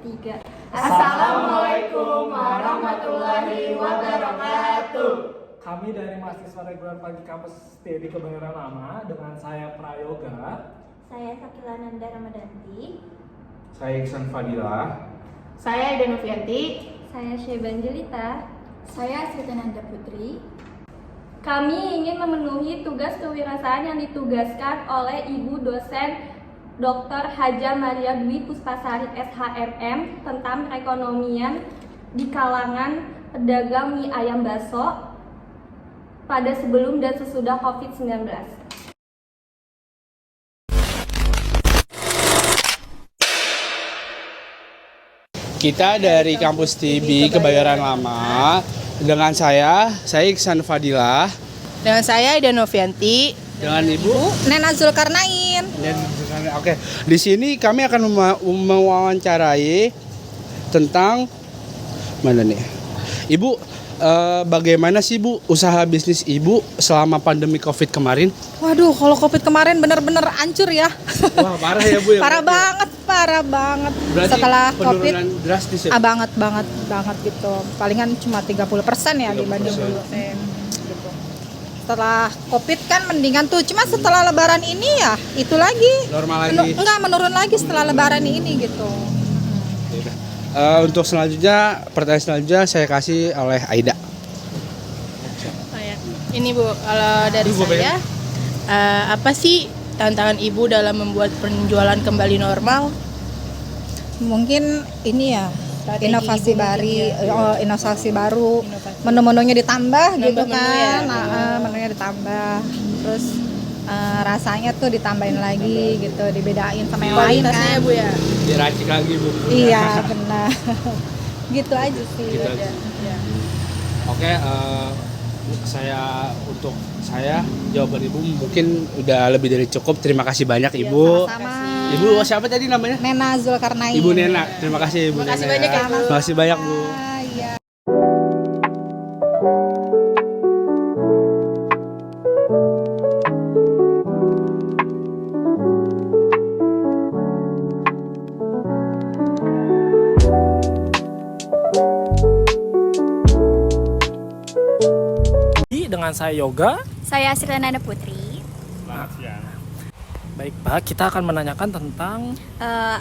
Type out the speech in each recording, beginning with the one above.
3. Assalamualaikum warahmatullahi wabarakatuh. Kami dari mahasiswa reguler pagi kampus TB Kebayoran Lama dengan saya Prayoga. Saya Sakila Nanda Ramadanti. Saya Iksan Fadilah. Saya Ida Novianti. Saya Syeba Angelita. Saya Siti Nanda Putri. Kami ingin memenuhi tugas kewirausahaan yang ditugaskan oleh Ibu dosen Dr. Haja Maria Dwi Puspasari SHMM tentang perekonomian di kalangan pedagang mie ayam bakso pada sebelum dan sesudah COVID-19. Kita dari kampus TB Kebayoran Lama dengan saya Iksan Fadilah, Dengan saya Ida Novianti. dengan Ibu. Nena Zulkarnain. Oke, di sini kami akan mewawancarai tentang mana nih, Ibu. Bagaimana sih Bu usaha bisnis Ibu selama pandemi COVID kemarin? Waduh, kalau COVID kemarin bener-bener hancur ya. Wah, parah ya Bu ya. Parah banget. Berarti Setelah COVID penurunan drastis ya. banget gitu. Palingan cuma 30% ya 30%. dibanding dulu. Gitu. Setelah COVID kan mendingan tuh, cuma setelah lebaran ini ya itu lagi. Normal lagi. Menurun lagi setelah lebaran ini gitu. Untuk selanjutnya, pertanyaan selanjutnya saya kasih oleh Aida. Ini Bu, kalau dari saya, apa sih tantangan Ibu dalam membuat penjualan kembali normal? Mungkin ini ya Strategi inovasi Ibu mungkin inovasi baru, menu-menunya ditambah gitu menu kan, ya. menunya ditambah, terus rasanya tuh ditambahin lagi gitu, dibedain sama yang lain Kualitasnya kan. Bu ya. Diracik lagi Bu. Iya benar. Gitu aja sih. Gitu aja. Ya. Oke, saya jawaban Ibu mungkin udah lebih dari cukup. Terima kasih banyak Ibu. Sama. Ibu siapa tadi namanya? Nena Zulkarnain. Ibu Nena. Terima kasih Ibu. Terima kasih Nena. banyak ya, Bu. Terima kasih banyak Bu. Iya. Dengan saya Yoga. Saya Siti Nanda Putri. Baik Pak, kita akan menanyakan tentang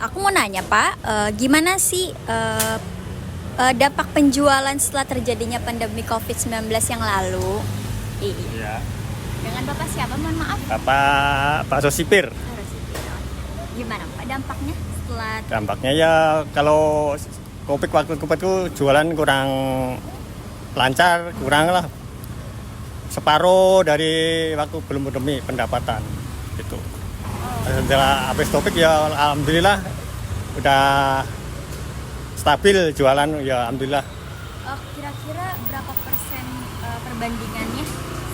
Aku mau nanya Pak, gimana sih dampak penjualan setelah terjadinya pandemi COVID-19 yang lalu? Ya, Dengan Bapak siapa? Mohon maaf. Pak Sosipir. Gimana Pak dampaknya setelah? Dampaknya ya kalau waktu COVID itu jualan kurang lancar, kurang lah. Separuh dari waktu belum pandemi pendapatan gitu. Setelah habis topik ya alhamdulillah udah stabil jualan ya alhamdulillah. Kira-kira berapa persen perbandingannya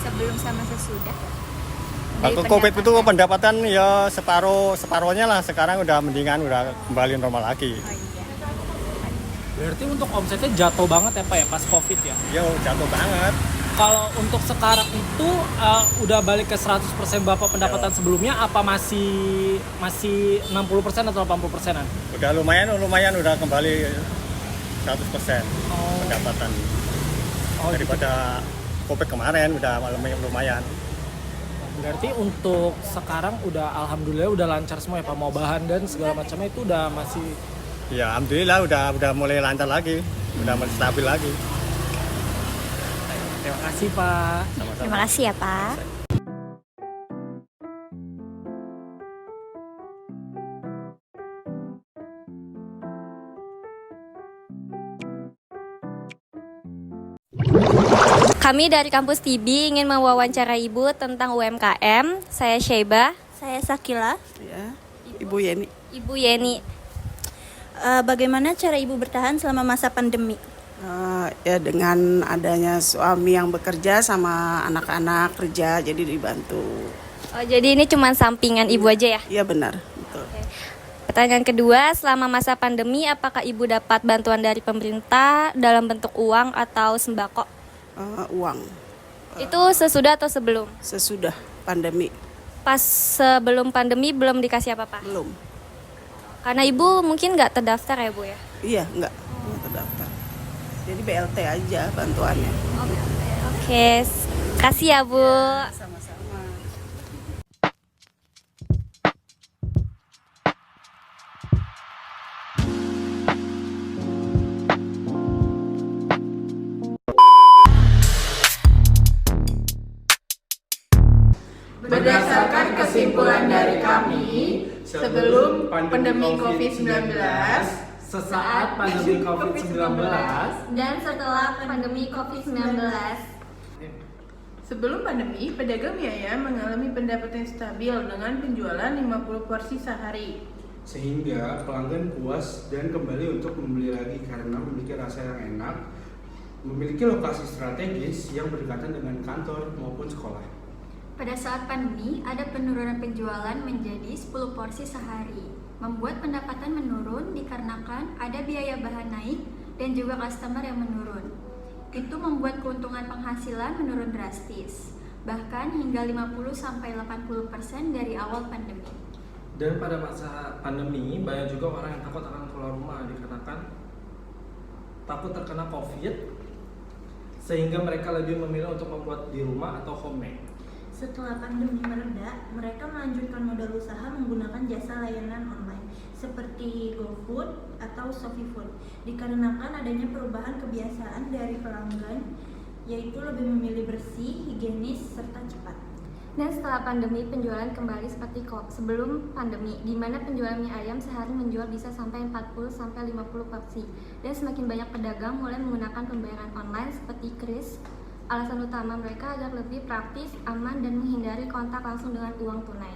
sebelum sama sesudah? Dari Waktu COVID itu pendapatan? pendapatan ya separuhnya lah, sekarang udah mendingan udah kembali normal lagi. Oh iya. berarti untuk omsetnya jatuh banget ya Pak ya pas COVID ya. Ya jatuh banget. Kalau untuk sekarang itu udah balik ke 100% Bapak pendapatan sebelumnya, apa masih 60% atau 80%-an? Udah lumayan udah kembali 100% pendapatan. Daripada COVID kemarin udah lumayan. Berarti untuk sekarang udah alhamdulillah udah lancar semua ya Pak, mau bahan dan segala macamnya itu udah masih. Ya alhamdulillah udah mulai lancar lagi, udah mulai stabil lagi. Terima kasih Pak. Sama-sama. Terima kasih ya Pak. Kami dari kampus TB ingin mewawancarai Ibu tentang UMKM. Saya Syeba. Saya Sakila. Ya, Ibu Yeni. Ibu Yeni. Bagaimana cara Ibu bertahan selama masa pandemi? Ya dengan adanya suami yang bekerja sama anak-anak kerja, jadi dibantu. Oh, jadi ini cuma sampingan Ibu aja ya? Iya benar, betul. Pertanyaan kedua, selama masa pandemi apakah Ibu dapat bantuan dari pemerintah dalam bentuk uang atau sembako? Uang. Itu sesudah atau sebelum? Sesudah pandemi. Pas sebelum pandemi belum dikasih apa-apa? Belum. Karena ibu mungkin nggak terdaftar ya bu ya? Iya, enggak terdaftar. Jadi BLT aja bantuannya. Oke, kasih ya bu. Sama-sama. Berdasarkan kesimpulan dari kami, sebelum pandemi COVID-19, sesaat pandemi COVID-19, dan setelah pandemi COVID-19. sebelum pandemi, pedagang mie ayam mengalami pendapatan stabil dengan penjualan 50 porsi sehari. Sehingga pelanggan puas dan kembali untuk membeli lagi karena memiliki rasa yang enak, memiliki lokasi strategis yang berdekatan dengan kantor maupun sekolah. Pada saat pandemi, ada penurunan penjualan menjadi 10 porsi sehari. Membuat pendapatan menurun dikarenakan ada biaya bahan naik dan juga customer yang menurun. Itu membuat keuntungan penghasilan menurun drastis, bahkan hingga 50-80% dari awal pandemi. dan pada masa pandemi banyak juga orang yang takut akan keluar rumah dikarenakan takut terkena COVID, sehingga mereka lebih memilih untuk membuat di rumah atau homemade. Setelah pandemi mereda, mereka melanjutkan modal usaha menggunakan jasa layanan online seperti GoFood atau ShopeeFood dikarenakan adanya perubahan kebiasaan dari pelanggan, yaitu lebih memilih bersih, higienis, serta cepat. Dan setelah pandemi, penjualan kembali seperti sebelum pandemi, di mana penjualan mie ayam sehari menjual bisa sampai 40-50 porsi. Dan semakin banyak pedagang mulai menggunakan pembayaran online seperti kris. Alasan utama mereka agar lebih praktis, aman, dan menghindari kontak langsung dengan uang tunai.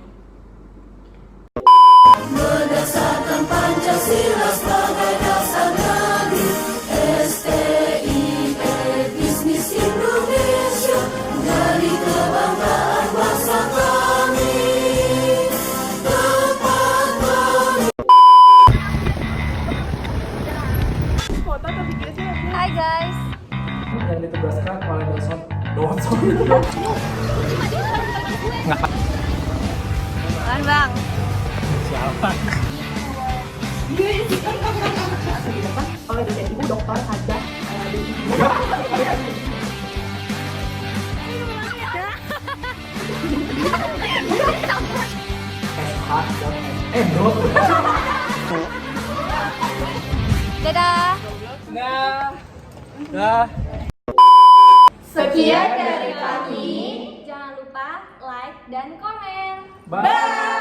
Berdasarkan Pancasila sebagai dasar negeri, STIE Bisnis Indonesia dari kebanggaan bangsa kami. Tepat kami. Hai guys. Yang ditugaskan oleh dosen. Bang, bang. Siapa? Oleh dosen ibu dokter saja. Dadah. Dah. Sekian dari kami. Jangan lupa like dan komen. Bye.